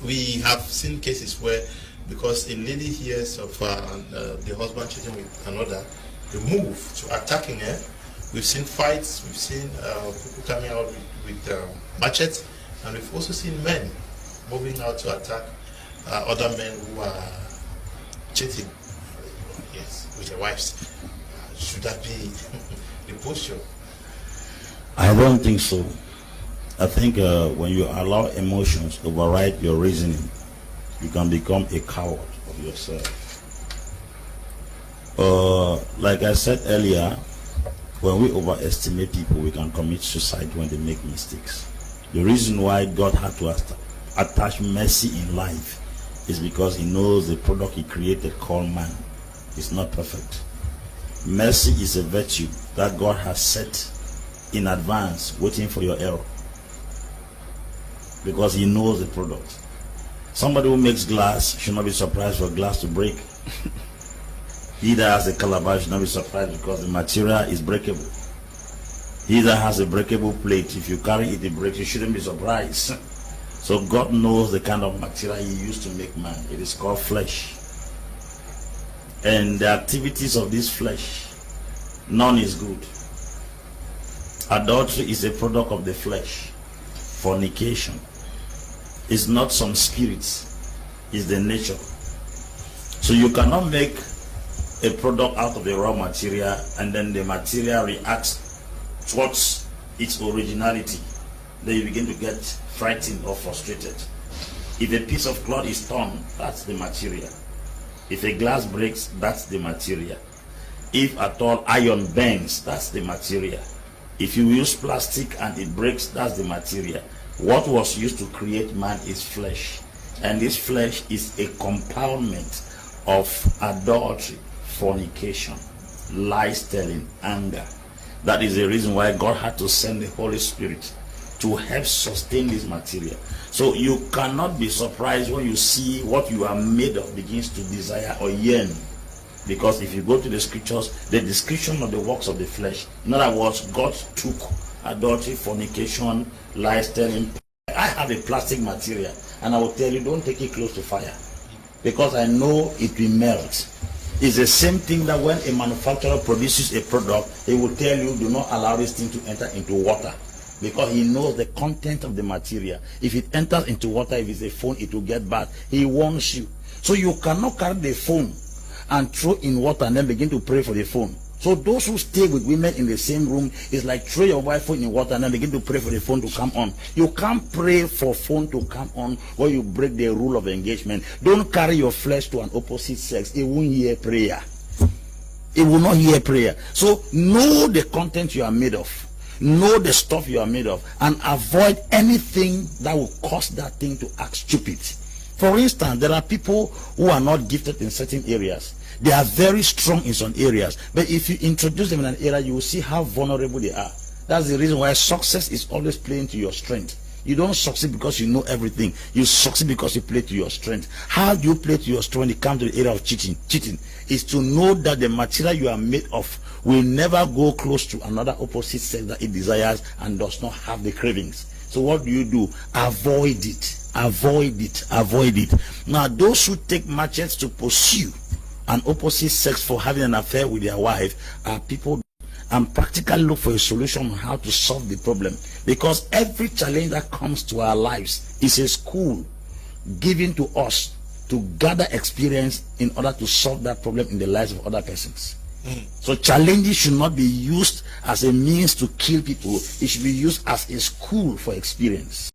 We have seen cases where, because a lady hears of the husband cheating with another, they move to attacking her. We've seen fights, we've seen people coming out with machetes, and we've also seen men moving out to attack other men who are cheating, yes, with their wives. Should that be the posture? I don't think so. I think when you allow emotions to override your reasoning, you can become a coward of yourself. Like I said earlier, when we overestimate people, we can commit suicide when they make mistakes. The reason why God had to attach mercy in life is because he knows the product he created called man is not perfect. Mercy is a virtue that God has set in advance, waiting for your error, because he knows the product. Somebody who makes glass should not be surprised for glass to break. He that has a calabash should not be surprised because the material is breakable. He that has a breakable plate, if you carry it, it breaks. You shouldn't be surprised. So God knows the kind of material he used to make man. It is called flesh. And the activities of this flesh, none is good. Adultery is a product of the flesh. Fornication is not some spirits, it's the nature. So you cannot make a product out of the raw material and then the material reacts towards its originality. Then you begin to get frightened or frustrated. If a piece of cloth is torn, that's the material. If a glass breaks, that's the material. If at all iron bends, that's the material. If you use plastic and it breaks, that's the material. What was used to create man is flesh. And this flesh is a compoundment of adultery, fornication, lies telling, anger. That is the reason why God had to send the Holy Spirit to help sustain this material. So you cannot be surprised when you see what you are made of begins to desire or yearn. Because if you go to the scriptures, the description of the works of the flesh, in other words, God took adultery, fornication, lies telling. I have a plastic material and I will tell you, don't take it close to fire, because I know it will melt. It's the same thing that when a manufacturer produces a product, he will tell you, do not allow this thing to enter into water, because he knows the content of the material. If it enters into water, if it's a phone, it will get bad. He warns you. So you cannot carry the phone and throw in water and then begin to pray for the phone. So those who stay with women in the same room is like throw your wife phone in water and then begin to pray for the phone to come on. You can't pray for phone to come on when you break the rule of engagement. Don't carry your flesh to an opposite sex. It won't hear prayer. It will not hear prayer. So know the content you are made of. Know the stuff you are made of, and avoid anything that will cause that thing to act stupid. For instance, there are people who are not gifted in certain areas. They are very strong in some areas, but if you introduce them in an area, you will see how vulnerable they are. That's the reason why success is always playing to your strength. You don't succeed because you know everything. You succeed because you play to your strength. How do you play to your strength when it comes to the area of cheating? Cheating is to know that the material you are made of will never go close to another opposite sex that it desires and does not have the cravings. So what do? Avoid it. Avoid it. Avoid it. Now, those who take machetes to pursue an opposite sex for having an affair with their wife are people and practically look for a solution on how to solve the problem, because every challenge that comes to our lives is a school given to us to gather experience in order to solve that problem in the lives of other persons. So challenges should not be used as a means to kill people. It should be used as a school for experience.